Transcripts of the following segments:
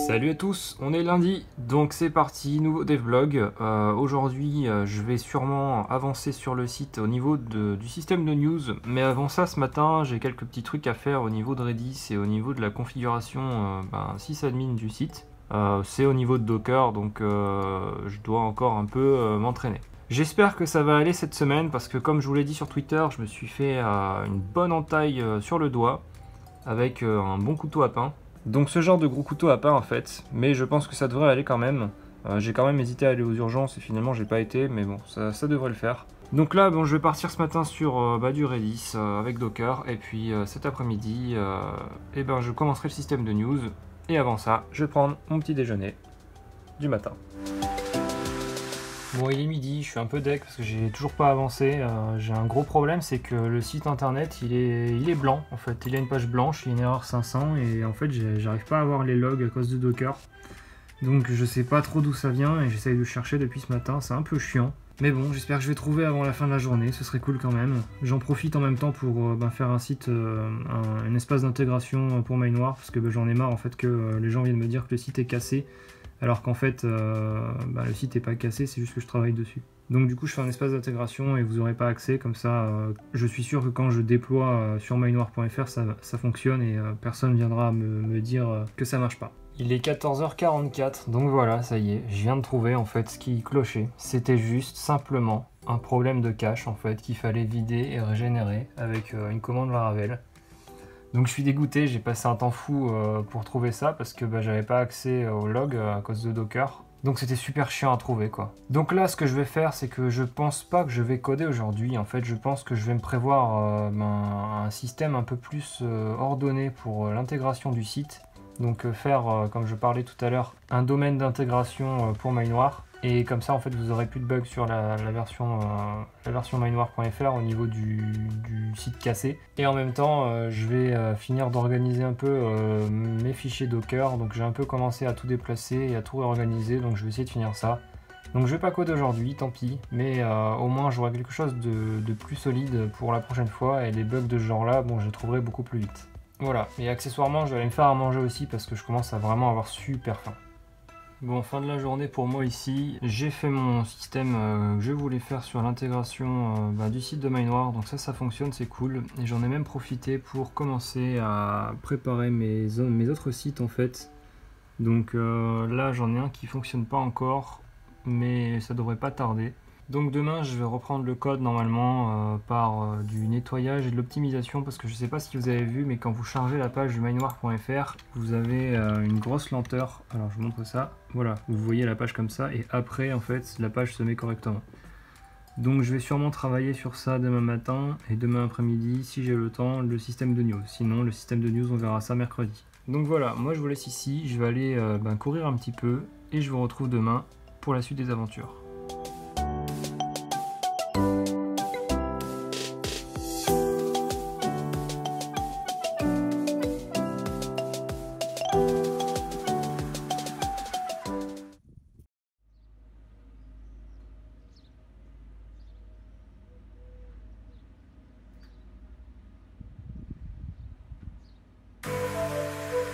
Salut à tous, on est lundi, donc c'est parti, nouveau devlog. Aujourd'hui, je vais sûrement avancer sur le site au niveau du système de news, mais avant ça, ce matin, j'ai quelques petits trucs à faire au niveau de Redis et au niveau de la configuration sysadmin du site. C'est au niveau de Docker, donc je dois encore un peu m'entraîner. J'espère que ça va aller cette semaine, parce que comme je vous l'ai dit sur Twitter, je me suis fait une bonne entaille sur le doigt, avec un bon couteau à pain. Donc ce genre de gros couteau à pain en fait, mais je pense que ça devrait aller quand même. J'ai quand même hésité à aller aux urgences et finalement j'ai pas été, mais bon, ça devrait le faire. Donc là, bon, je vais partir ce matin sur du Redis avec Docker, et puis cet après-midi, je commencerai le système de news. Et avant ça, je vais prendre mon petit déjeuner du matin. Bon, il est midi, je suis un peu deg parce que j'ai toujours pas avancé. J'ai un gros problème, c'est que le site internet il est blanc en fait. Il a une page blanche, il y a une erreur 500 et en fait j'arrive pas à avoir les logs à cause de Docker. Donc je sais pas trop d'où ça vient et j'essaye de chercher depuis ce matin, c'est un peu chiant. Mais bon, j'espère que je vais trouver avant la fin de la journée, ce serait cool quand même. J'en profite en même temps pour faire un site, un espace d'intégration pour Mainoir parce que j'en ai marre en fait que les gens viennent me dire que le site est cassé. Alors qu'en fait, le site n'est pas cassé, c'est juste que je travaille dessus. Donc du coup, je fais un espace d'intégration et vous n'aurez pas accès, comme ça, je suis sûr que quand je déploie sur mainoir.fr, ça fonctionne et personne viendra me dire que ça marche pas. Il est 14h44, donc voilà, ça y est, je viens de trouver en fait ce qui clochait. C'était juste simplement un problème de cache en fait qu'il fallait vider et régénérer avec une commande Laravel. Donc je suis dégoûté, j'ai passé un temps fou pour trouver ça parce que j'avais pas accès au log à cause de Docker. Donc c'était super chiant à trouver quoi. Donc là ce que je vais faire c'est que je pense pas que je vais coder aujourd'hui. En fait je pense que je vais me prévoir un système un peu plus ordonné pour l'intégration du site. Donc faire, comme je parlais tout à l'heure, un domaine d'intégration pour Mainoir. Et comme ça en fait vous aurez plus de bugs sur la version mainoir.fr au niveau du site cassé. Et en même temps je vais finir d'organiser un peu mes fichiers Docker. Donc j'ai un peu commencé à tout déplacer et à tout réorganiser, donc je vais essayer de finir ça. Donc je vais pas coder aujourd'hui, tant pis, mais au moins j'aurai quelque chose de plus solide pour la prochaine fois et les bugs de ce genre là, bon je les trouverai beaucoup plus vite. Voilà, et accessoirement je vais aller me faire à manger aussi parce que je commence à vraiment avoir super faim. Bon, fin de la journée pour moi ici. J'ai fait mon système que je voulais faire sur l'intégration du site de Mainoir. Donc ça fonctionne, c'est cool. Et j'en ai même profité pour commencer à préparer mes autres sites en fait. Donc là, j'en ai un qui fonctionne pas encore, mais ça devrait pas tarder. Donc demain, je vais reprendre le code normalement par du nettoyage et de l'optimisation parce que je sais pas si vous avez vu, mais quand vous chargez la page du mainoir.fr, vous avez une grosse lenteur. Alors je vous montre ça. Voilà, vous voyez la page comme ça et après en fait la page se met correctement. Donc je vais sûrement travailler sur ça demain matin et demain après-midi si j'ai le temps, le système de news. Sinon le système de news on verra ça mercredi. Donc voilà, moi je vous laisse ici, je vais aller courir un petit peu et je vous retrouve demain pour la suite des aventures.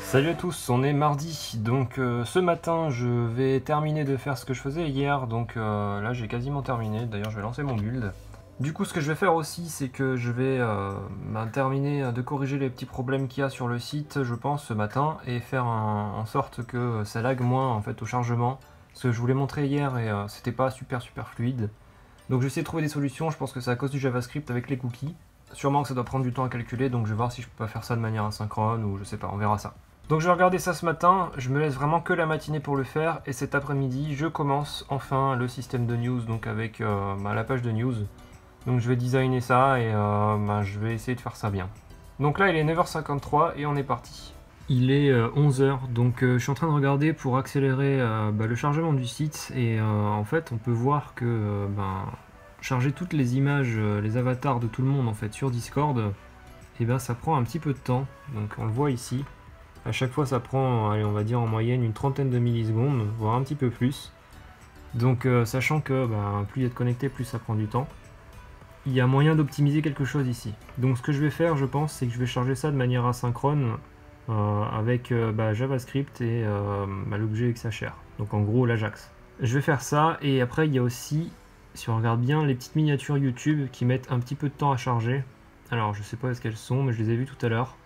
Salut à tous, on est mardi, donc ce matin je vais terminer de faire ce que je faisais hier, donc là j'ai quasiment terminé, d'ailleurs je vais lancer mon build. Du coup ce que je vais faire aussi c'est que je vais terminer de corriger les petits problèmes qu'il y a sur le site je pense ce matin et faire en sorte que ça lag moins en fait au chargement, parce que je vous l'ai montré hier et c'était pas super fluide. Donc je vais essayer de trouver des solutions, je pense que c'est à cause du JavaScript avec les cookies. Sûrement que ça doit prendre du temps à calculer, donc je vais voir si je peux pas faire ça de manière asynchrone ou je sais pas, on verra ça. Donc je vais regarder ça ce matin, je me laisse vraiment que la matinée pour le faire et cet après-midi je commence enfin le système de news donc avec la page de news. Donc je vais designer ça et je vais essayer de faire ça bien. Donc là il est 9h53 et on est parti. Il est 11h donc je suis en train de regarder pour accélérer le chargement du site et en fait on peut voir que charger toutes les images, les avatars de tout le monde en fait sur Discord, et ça prend un petit peu de temps, donc on le voit ici. À chaque fois ça prend, allez, on va dire en moyenne une trentaine de millisecondes, voire un petit peu plus. Donc sachant que plus il y a de connectés, plus ça prend du temps. Il y a moyen d'optimiser quelque chose ici. Donc ce que je vais faire je pense c'est que je vais charger ça de manière asynchrone avec JavaScript et l'objet XHR. Donc en gros l'Ajax. Je vais faire ça et après il y a aussi, si on regarde bien, les petites miniatures YouTube qui mettent un petit peu de temps à charger. Alors je sais pas où qu'elles sont, mais je les ai vues tout à l'heure.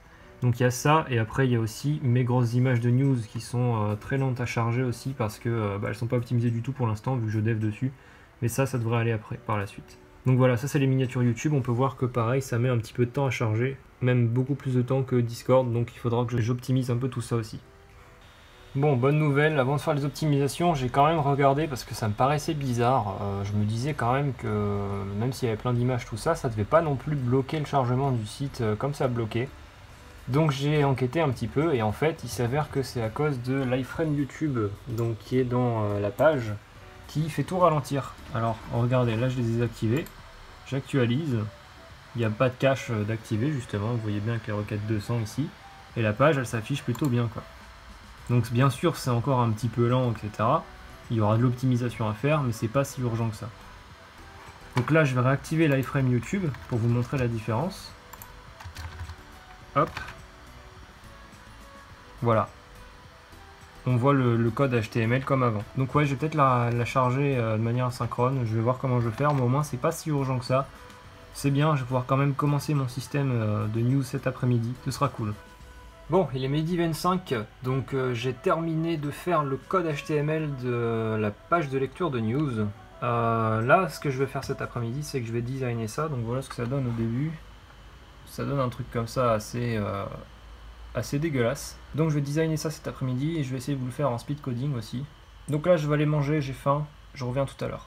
Donc il y a ça et après il y a aussi mes grosses images de news qui sont très lentes à charger aussi parce que elles sont pas optimisées du tout pour l'instant vu que je dev dessus. Mais ça devrait aller après, par la suite. Donc voilà, ça c'est les miniatures YouTube, on peut voir que pareil, ça met un petit peu de temps à charger, même beaucoup plus de temps que Discord, donc il faudra que j'optimise un peu tout ça aussi. Bon, bonne nouvelle, avant de faire les optimisations, j'ai quand même regardé parce que ça me paraissait bizarre. Je me disais quand même que même s'il y avait plein d'images, tout ça, ça devait pas non plus bloquer le chargement du site comme ça bloquait. Donc j'ai enquêté un petit peu et en fait il s'avère que c'est à cause de l'iFrame YouTube, donc qui est dans la page, qui fait tout ralentir. Alors regardez, là je les ai désactivés, j'actualise, il n'y a pas de cache d'activer justement, vous voyez bien avec les requêtes 200 ici, et la page elle s'affiche plutôt bien quoi. Donc bien sûr c'est encore un petit peu lent, etc. Il y aura de l'optimisation à faire, mais c'est pas si urgent que ça. Donc là je vais réactiver l'iFrame YouTube pour vous montrer la différence. Hop. Voilà. On voit le code HTML comme avant. Donc ouais, je vais peut-être la charger de manière asynchrone. Je vais voir comment je vais faire, mais au moins c'est pas si urgent que ça. C'est bien, je vais pouvoir quand même commencer mon système de news cet après-midi. Ce sera cool. Bon, il est midi 25, donc j'ai terminé de faire le code HTML de la page de lecture de news. Là, ce que je vais faire cet après-midi, c'est que je vais designer ça. Donc voilà ce que ça donne au début. Ça donne un truc comme ça assez dégueulasse. Donc je vais designer ça cet après-midi et je vais essayer de vous le faire en speed coding aussi. Donc là je vais aller manger, j'ai faim, je reviens tout à l'heure.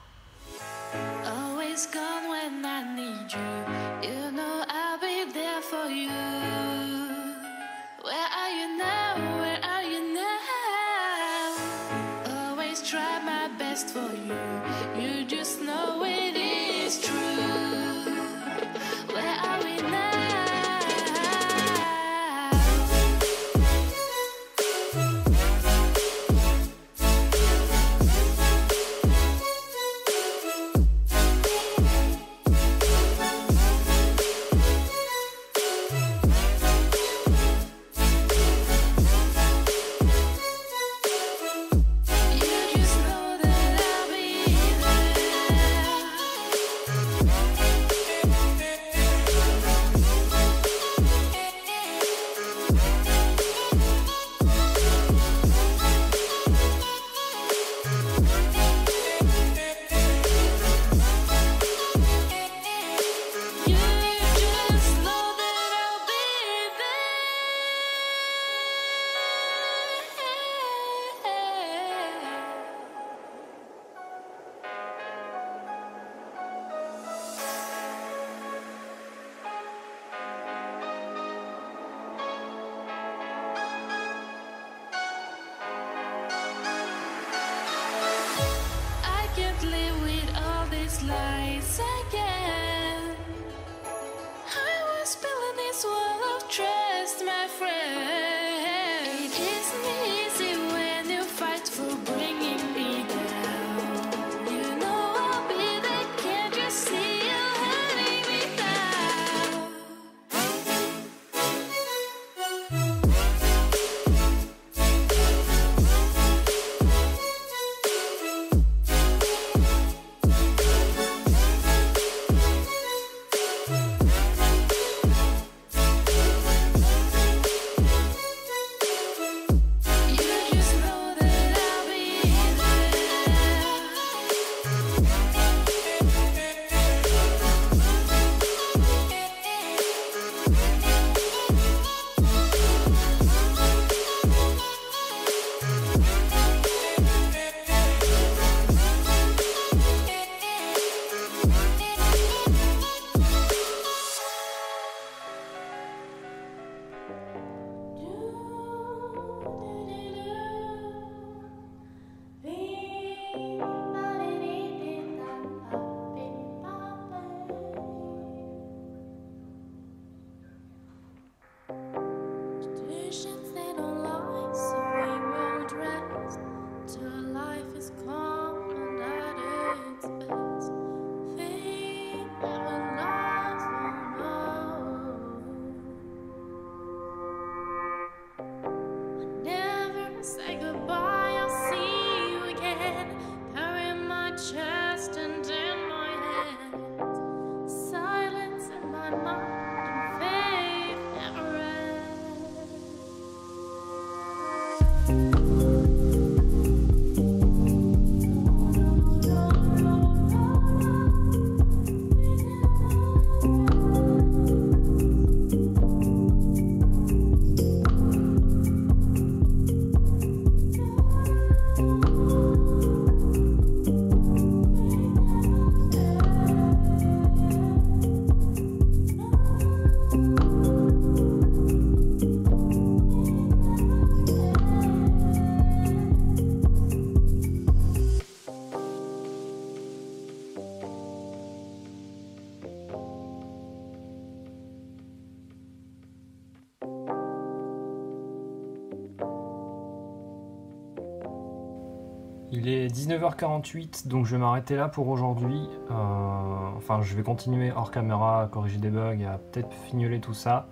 Il est 19h48, donc je vais m'arrêter là pour aujourd'hui. Enfin, je vais continuer hors caméra à corriger des bugs, à peut-être fignoler tout ça.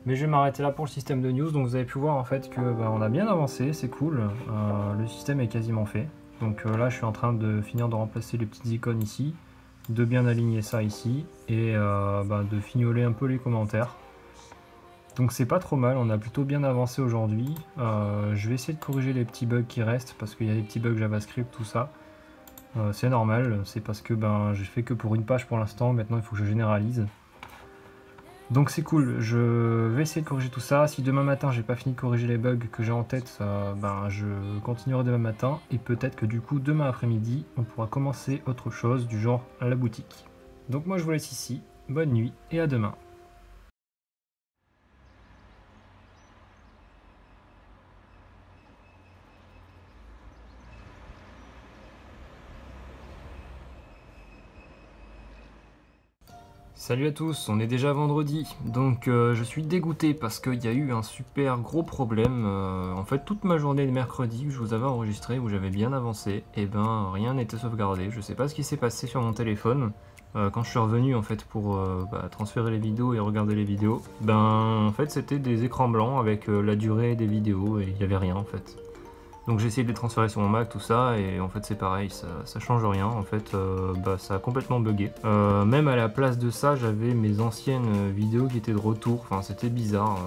Mais je vais m'arrêter là pour le système de news. Donc vous avez pu voir en fait que on a bien avancé, c'est cool. Le système est quasiment fait. Donc là, je suis en train de finir de remplacer les petites icônes ici, de bien aligner ça ici et de fignoler un peu les commentaires. Donc c'est pas trop mal, on a plutôt bien avancé aujourd'hui. Je vais essayer de corriger les petits bugs qui restent parce qu'il y a des petits bugs JavaScript, tout ça. C'est normal, c'est parce que j'ai fait que pour une page pour l'instant, maintenant il faut que je généralise. Donc c'est cool, je vais essayer de corriger tout ça. Si demain matin j'ai pas fini de corriger les bugs que j'ai en tête, je continuerai demain matin. Et peut-être que du coup demain après-midi, on pourra commencer autre chose du genre la boutique. Donc moi je vous laisse ici, bonne nuit et à demain. Salut à tous, on est déjà vendredi, donc je suis dégoûté parce qu'il y a eu un super gros problème. En fait, toute ma journée de mercredi que je vous avais enregistré, où j'avais bien avancé, et rien n'était sauvegardé. Je sais pas ce qui s'est passé sur mon téléphone. Quand je suis revenu en fait pour transférer les vidéos et regarder les vidéos, en fait c'était des écrans blancs avec la durée des vidéos et il n'y avait rien en fait. Donc j'ai essayé de les transférer sur mon Mac, tout ça, et en fait c'est pareil, ça change rien, en fait ça a complètement bugué. Même à la place de ça, j'avais mes anciennes vidéos qui étaient de retour, enfin c'était bizarre,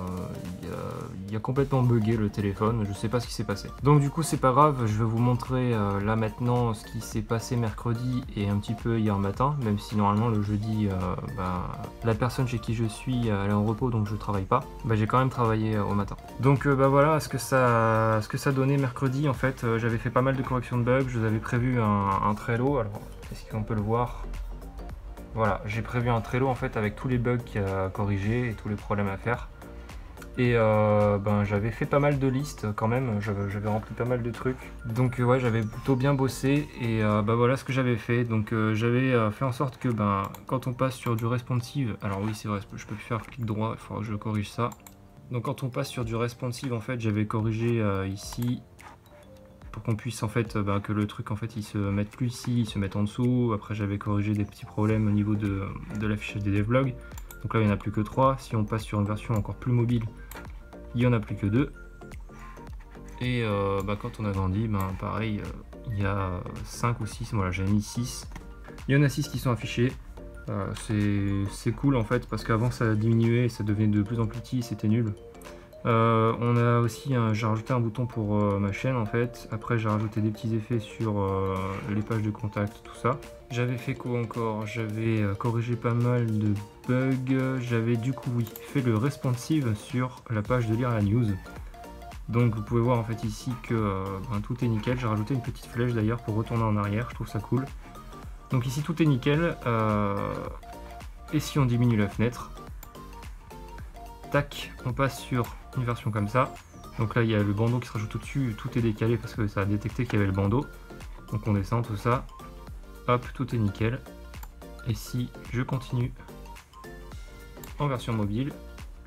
il a complètement bugué le téléphone, je sais pas ce qui s'est passé. Donc du coup c'est pas grave, je vais vous montrer là maintenant ce qui s'est passé mercredi et un petit peu hier matin, même si normalement le jeudi, la personne chez qui je suis elle est en repos donc je travaille pas, j'ai quand même travaillé au matin. Donc voilà ce que ça donnait mercredi. En fait, j'avais fait pas mal de corrections de bugs, je vous avais prévu un Trello, alors est-ce qu'on peut le voir? Voilà, j'ai prévu un Trello en fait avec tous les bugs qu'il y a à corriger et tous les problèmes à faire. Et j'avais fait pas mal de listes quand même, j'avais rempli pas mal de trucs. Donc ouais, j'avais plutôt bien bossé et voilà ce que j'avais fait. Donc j'avais fait en sorte que quand on passe sur du responsive, alors oui c'est vrai, je peux plus faire clic droit, il faudra que je corrige ça. Donc quand on passe sur du responsive, en fait, j'avais corrigé ici pour qu'on puisse en fait que le truc en fait il se mette plus ici, il se mette en dessous. Après j'avais corrigé des petits problèmes au niveau de l'affichage des devlogs. Donc là il n'y en a plus que 3. Si on passe sur une version encore plus mobile, il n'y en a plus que 2. Et quand on agrandit, pareil, il y a 5 ou 6, voilà j'ai mis 6. Il y en a 6 qui sont affichés. C'est cool en fait parce qu'avant ça diminuait et ça devenait de plus en plus petit, c'était nul. On a aussi, j'ai rajouté un bouton pour ma chaîne en fait. Après j'ai rajouté des petits effets sur les pages de contact, tout ça. J'avais fait quoi encore? J'avais corrigé pas mal de bugs. J'avais du coup fait le responsive sur la page de lire la news. Donc vous pouvez voir en fait ici que tout est nickel. J'ai rajouté une petite flèche d'ailleurs pour retourner en arrière, je trouve ça cool. Donc ici tout est nickel. Et si on diminue la fenêtre, tac, on passe sur une version comme ça. Donc là il y a le bandeau qui se rajoute au-dessus, tout est décalé parce que ça a détecté qu'il y avait le bandeau. Donc on descend tout ça, hop, tout est nickel. Et si je continue en version mobile,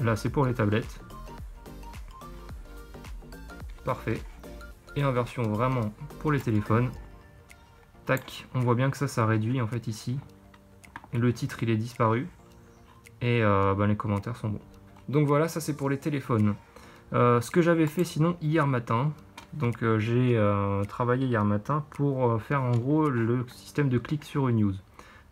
là c'est pour les tablettes. Parfait. Et en version vraiment pour les téléphones, tac, on voit bien que ça réduit en fait ici. Et le titre il est disparu. Et les commentaires sont bons. Donc voilà, ça c'est pour les téléphones. Ce que j'avais fait sinon hier matin, donc j'ai travaillé hier matin pour faire en gros le système de clic sur une news.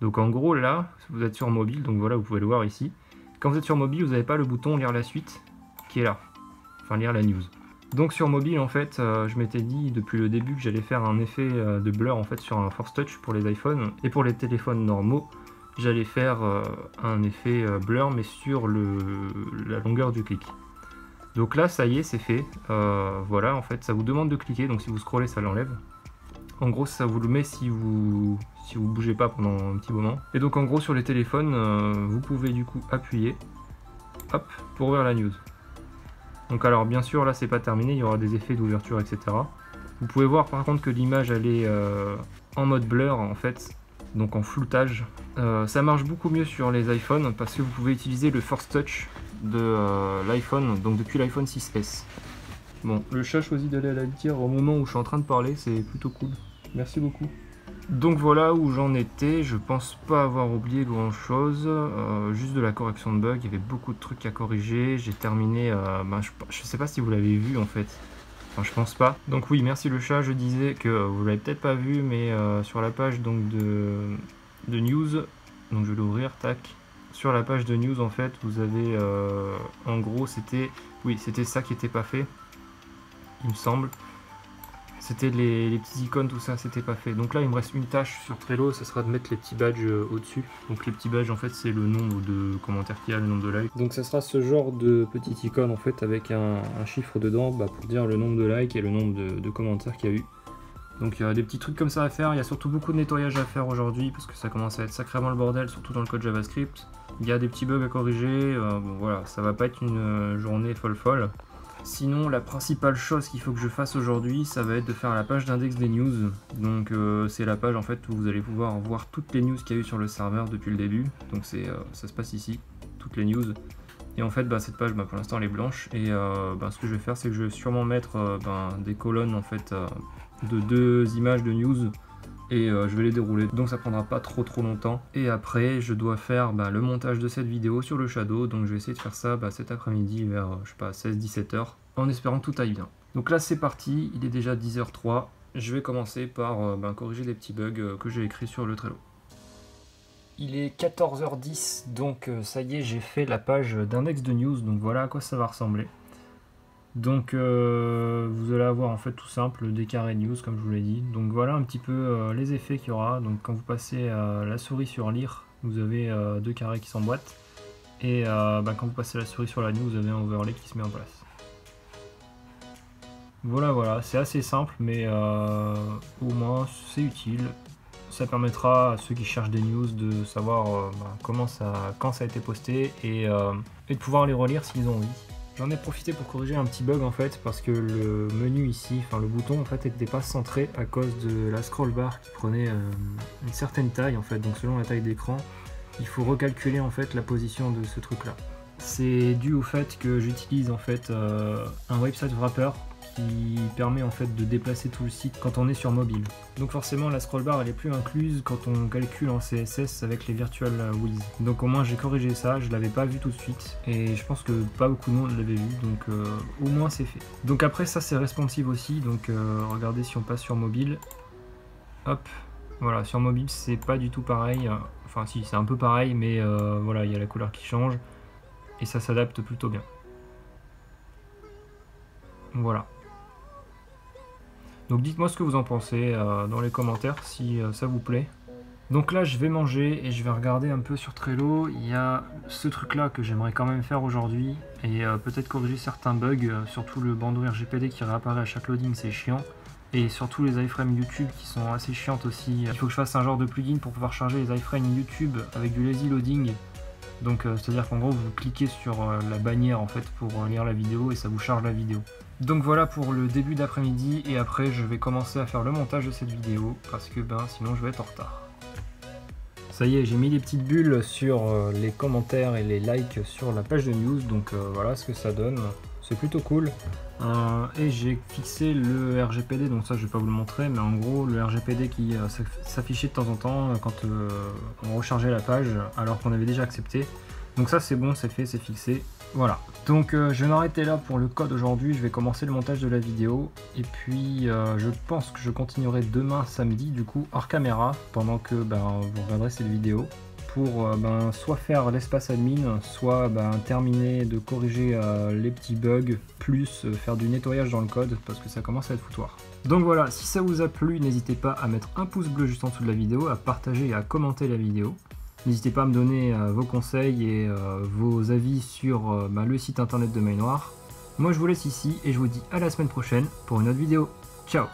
Donc en gros là, vous êtes sur mobile, donc voilà vous pouvez le voir ici. Quand vous êtes sur mobile, vous n'avez pas le bouton lire la suite qui est là, enfin lire la news. Donc sur mobile en fait, je m'étais dit depuis le début que j'allais faire un effet de blur en fait sur un Force Touch pour les iPhones et pour les téléphones normaux. J'allais faire un effet blur mais sur la longueur du clic. Donc là ça y est c'est fait, voilà en fait ça vous demande de cliquer, donc si vous scrollez ça l'enlève. En gros ça vous le met si vous bougez pas pendant un petit moment. Et donc en gros sur les téléphones vous pouvez du coup appuyer, hop, pour ouvrir la news. Donc alors bien sûr là c'est pas terminé, il y aura des effets d'ouverture etc. Vous pouvez voir par contre que l'image elle est en mode blur en fait, donc en floutage. Ça marche beaucoup mieux sur les iPhones parce que vous pouvez utiliser le Force Touch de l'iPhone, donc depuis l'iPhone 6S. Bon, le chat choisit d'aller à la litière au moment où je suis en train de parler, c'est plutôt cool. merci beaucoup. Donc voilà où j'en étais, je pense pas avoir oublié grand chose, juste de la correction de bugs, il y avait beaucoup de trucs à corriger, j'ai terminé, je sais pas si vous l'avez vu en fait, enfin je pense pas. Donc oui, merci le chat, je disais que vous l'avez peut-être pas vu, mais sur la page donc de news, donc je vais l'ouvrir, tac, sur la page de news en fait, vous avez, en gros c'était ça qui était pas fait, il me semble. C'était les petits icônes, tout ça, c'était pas fait. Donc là, il me reste une tâche sur Trello, ce sera de mettre les petits badges au-dessus. Donc les petits badges, en fait, c'est le nombre de commentaires qu'il y a, le nombre de likes. Donc ça sera ce genre de petite icône, en fait, avec un chiffre dedans pour dire le nombre de likes et le nombre de commentaires qu'il y a eu. Donc il y a des petits trucs comme ça à faire. Il y a surtout beaucoup de nettoyage à faire aujourd'hui, parce que ça commence à être sacrément le bordel, surtout dans le code JavaScript. Il y a des petits bugs à corriger. Bon voilà, ça va pas être une journée folle. Sinon, la principale chose qu'il faut que je fasse aujourd'hui, ça va être de faire la page d'index des news. Donc c'est la page en fait où vous allez pouvoir voir toutes les news qu'il y a eu sur le serveur depuis le début. Donc ça se passe ici, toutes les news. Et en fait, cette page, pour l'instant, elle est blanche. Et ce que je vais faire, c'est que je vais sûrement mettre des colonnes en fait de 2 images de news. Et je vais les dérouler, donc ça prendra pas trop longtemps. Et après je dois faire le montage de cette vidéo sur le Shadow, donc je vais essayer de faire ça cet après-midi vers je sais pas 16-17 h en espérant que tout aille bien. Donc là c'est parti, il est déjà 10h03, je vais commencer par corriger des petits bugs que j'ai écrits sur le Trello. Il est 14h10, donc ça y est, j'ai fait la page d'index de news, donc voilà à quoi ça va ressembler. Donc vous allez avoir en fait tout simple des carrés news comme je vous l'ai dit. Donc voilà un petit peu les effets qu'il y aura. Donc quand vous passez la souris sur lire, vous avez 2 carrés qui s'emboîtent. Et quand vous passez la souris sur la news, vous avez un overlay qui se met en place. Voilà, c'est assez simple mais au moins c'est utile. Ça permettra à ceux qui cherchent des news de savoir quand ça a été posté et de pouvoir les relire s'ils ont envie. J'en ai profité pour corriger un petit bug en fait parce que le menu ici, le bouton en fait n'était pas centré à cause de la scroll bar qui prenait une certaine taille en fait. Donc selon la taille d'écran, il faut recalculer en fait la position de ce truc là. C'est dû au fait que j'utilise en fait un website wrapper qui permet en fait de déplacer tout le site quand on est sur mobile. Donc forcément la scroll bar elle est plus incluse quand on calcule en CSS avec les virtual wheels. Donc au moins j'ai corrigé ça, je l'avais pas vu tout de suite et je pense que pas beaucoup de monde l'avait vu, donc au moins c'est fait. Donc après ça c'est responsive aussi, donc regardez si on passe sur mobile, hop, voilà sur mobile c'est pas du tout pareil, enfin si c'est un peu pareil mais voilà il y a la couleur qui change et ça s'adapte plutôt bien. Voilà. Donc dites-moi ce que vous en pensez dans les commentaires si ça vous plaît. Donc là je vais manger et je vais regarder un peu sur Trello. Il y a ce truc là que j'aimerais quand même faire aujourd'hui et peut-être corriger certains bugs, surtout le bandeau RGPD qui réapparaît à chaque loading, c'est chiant. Et surtout les iframes YouTube qui sont assez chiantes aussi. Il faut que je fasse un genre de plugin pour pouvoir charger les iframes YouTube avec du lazy loading. Donc c'est à dire qu'en gros vous cliquez sur la bannière en fait pour lire la vidéo et ça vous charge la vidéo. Donc voilà pour le début d'après-midi et après je vais commencer à faire le montage de cette vidéo parce que sinon je vais être en retard. Ça y est, j'ai mis des petites bulles sur les commentaires et les likes sur la page de news, donc voilà ce que ça donne, c'est plutôt cool. Et j'ai fixé le RGPD, donc ça je vais pas vous le montrer, mais en gros le RGPD qui s'affichait de temps en temps quand on rechargeait la page alors qu'on avait déjà accepté. Donc ça c'est bon, c'est fait, c'est fixé. Voilà, donc je vais m'arrêter là pour le code aujourd'hui, je vais commencer le montage de la vidéo et puis je pense que je continuerai demain samedi du coup hors caméra pendant que vous regarderez cette vidéo pour soit faire l'espace admin, soit terminer de corriger les petits bugs, plus faire du nettoyage dans le code parce que ça commence à être foutoir. Donc voilà, si ça vous a plu, n'hésitez pas à mettre un pouce bleu juste en dessous de la vidéo, à partager et à commenter la vidéo. N'hésitez pas à me donner vos conseils et vos avis sur le site internet de Mainoir. Moi je vous laisse ici et je vous dis à la semaine prochaine pour une autre vidéo. Ciao!